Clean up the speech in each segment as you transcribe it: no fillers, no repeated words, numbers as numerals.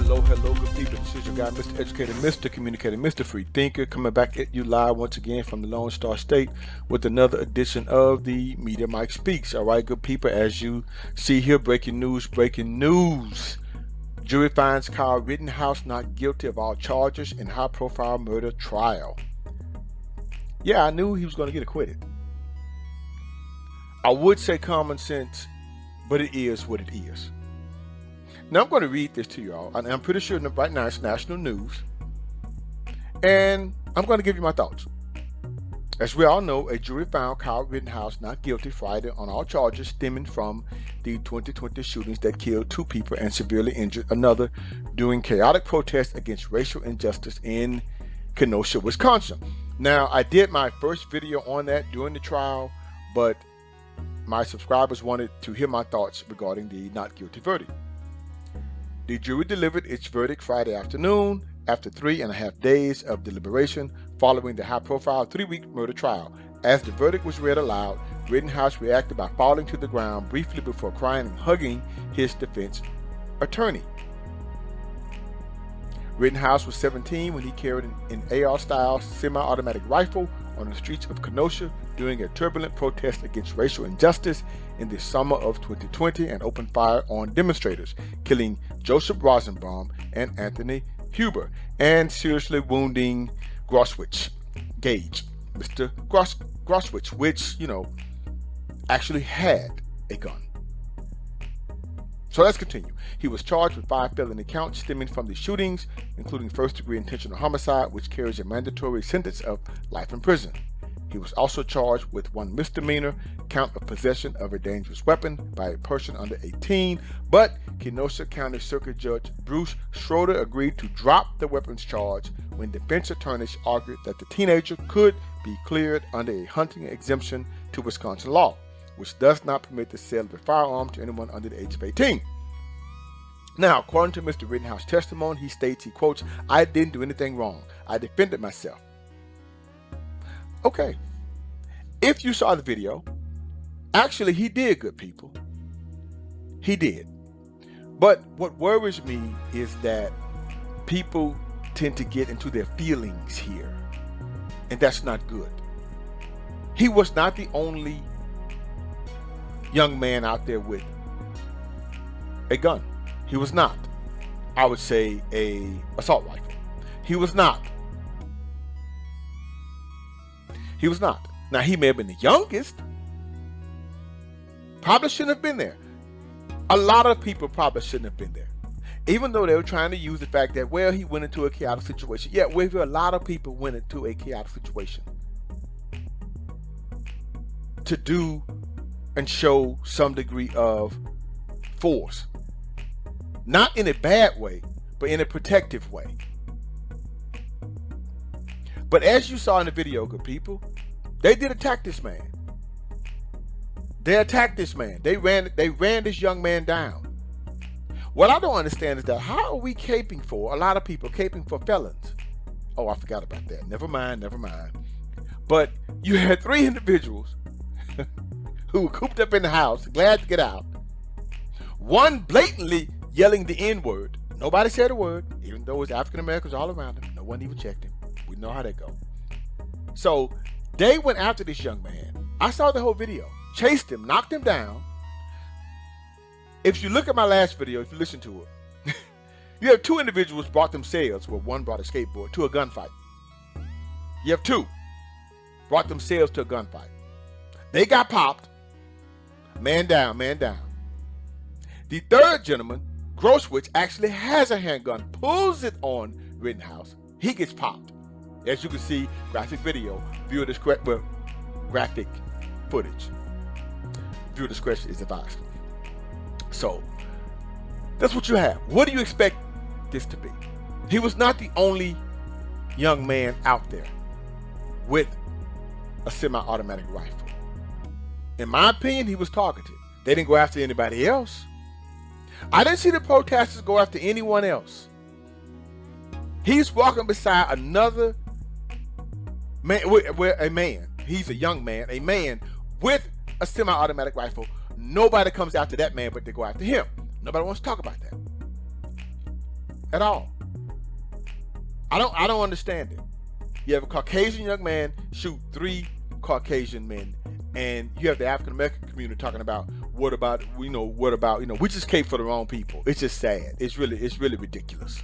Hello, good people. This is your guy, Mr. Educator, Mr. Communicator, Mr. Free Thinker, coming back at you live once again from the Lone Star State with another edition of the Media Mike Speaks. All right, good people, as you see here, breaking news. Jury finds Kyle Rittenhouse not guilty of all charges in high-profile murder trial. Yeah, I knew he was going to get acquitted. I would say common sense, but it is what it is. Now, I'm going to read this to you all, and I'm pretty sure right now it's national news, and I'm going to give you my thoughts. As we all know, a jury found Kyle Rittenhouse not guilty Friday on all charges stemming from the 2020 shootings that killed 2 people and severely injured another during chaotic protests against racial injustice in Kenosha, Wisconsin. Now, I did my first video on that during the trial, but my subscribers wanted to hear my thoughts regarding the not guilty verdict. The jury delivered its verdict Friday afternoon after 3.5 days of deliberation following the high-profile 3-week murder trial. As the verdict was read aloud, Rittenhouse reacted by falling to the ground briefly before crying and hugging his defense attorney. Rittenhouse was 17 when he carried an AR-style semi-automatic rifle on the streets of Kenosha during a turbulent protest against racial injustice in the summer of 2020 and opened fire on demonstrators, killing Joseph Rosenbaum and Anthony Huber, and seriously wounding Mr. Groswich, which, actually had a gun. So let's continue. He was charged with 5 felony counts stemming from the shootings, including first-degree intentional homicide, which carries a mandatory sentence of life in prison. He was also charged with 1 misdemeanor count of possession of a dangerous weapon by a person under 18, but Kenosha County Circuit Judge Bruce Schroeder agreed to drop the weapons charge when defense attorneys argued that the teenager could be cleared under a hunting exemption to Wisconsin law, which does not permit the sale of a firearm to anyone under the age of 18. Now, according to Mr. Rittenhouse's testimony, he states, he quotes, "I didn't do anything wrong. I defended myself." Okay, if you saw the video, actually he did, good people. He did. But what worries me is that people tend to get into their feelings here, and that's not good. He was not the only young man out there with a gun. He was not, I would say, a assault rifle. He was not. He was not. Now, he may have been the youngest. Probably shouldn't have been there. A lot of people probably shouldn't have been there. Even though they were trying to use the fact that, well, he went into a chaotic situation. Yeah, well, a lot of people went into a chaotic situation to do and show some degree of force. Not in a bad way, but in a protective way. But as you saw in the video, good people, they did attack this man. They attacked this man. They ran this young man down. What I don't understand is that how are we caping for, a lot of people caping for felons? Oh, I forgot about that. Never mind. But you had 3 individuals who were cooped up in the house, glad to get out. One blatantly yelling the N-word. Nobody said a word, even though it's African Americans all around him. No one even checked him. We know how that goes. So they went after this young man. I saw the whole video. Chased him, knocked him down. If you look at my last video, if you listen to it, you have 2 individuals brought themselves, well, one brought a skateboard, to a gunfight. You have 2 brought themselves to a gunfight. They got popped. Man down. The 3rd gentleman, Groswich, actually has a handgun, pulls it on Rittenhouse. He gets popped. As you can see, graphic video, viewer discretion, well, graphic footage. Viewer discretion is advised. So, that's what you have. What do you expect this to be? He was not the only young man out there with a semi-automatic rifle. In my opinion, he was targeted. They didn't go after anybody else. I didn't see the protesters go after anyone else. He's walking beside another man, he's a young man, a man with a semi-automatic rifle. Nobody comes after that man, but they go after him. Nobody wants to talk about that. at all. I don't understand it. You have a Caucasian young man shoot 3 Caucasian men, and you have the African American community talking about what about we just came for the wrong people. It's just sad. It's really ridiculous.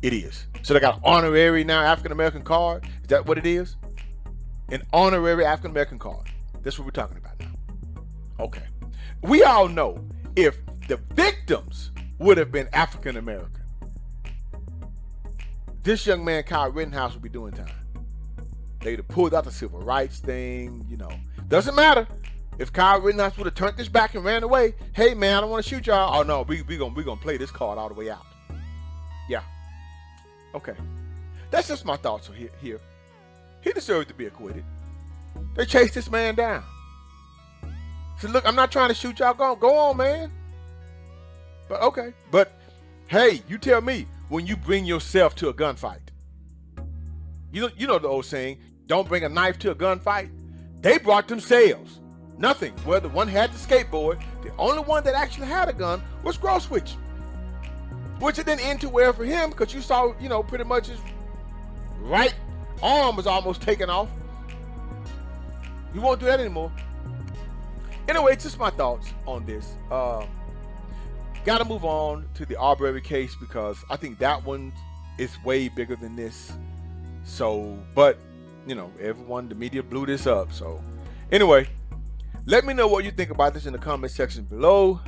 It is. So they got an honorary now African American card. Is that what it is? An honorary African American card. That's what we're talking about now. Okay. We all know if the victims would have been African American, this young man, Kyle Rittenhouse, would be doing time. They'd have pulled out the civil rights thing, Doesn't matter. If Kyle Rittenhouse would have turned this back and ran away, hey man, I don't want to shoot y'all. Oh no, we gonna play this card all the way out. Yeah. Okay. That's just my thoughts here. He deserved to be acquitted. They chased this man down. Said, look, I'm not trying to shoot y'all. Go on, man. But okay. But hey, you tell me when you bring yourself to a gunfight. You know the old saying, don't bring a knife to a gunfight. They brought themselves. Nothing. Well, the one had the skateboard. The only one that actually had a gun was Grosswich. Which it didn't end too well for him because you saw, pretty much his right arm was almost taken off. You won't do that anymore. Anyway, just my thoughts on this. Got to move on to the Arbery case because I think that one is way bigger than this. So, but, the media blew this up. So, anyway, let me know what you think about this in the comment section below.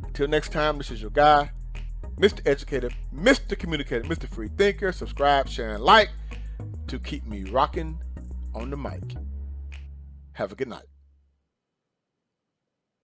Until next time, this is your guy, Mr. Educator, Mr. Communicator, Mr. Free Thinker. Subscribe, share, and like to keep me rocking on the mic. Have a good night.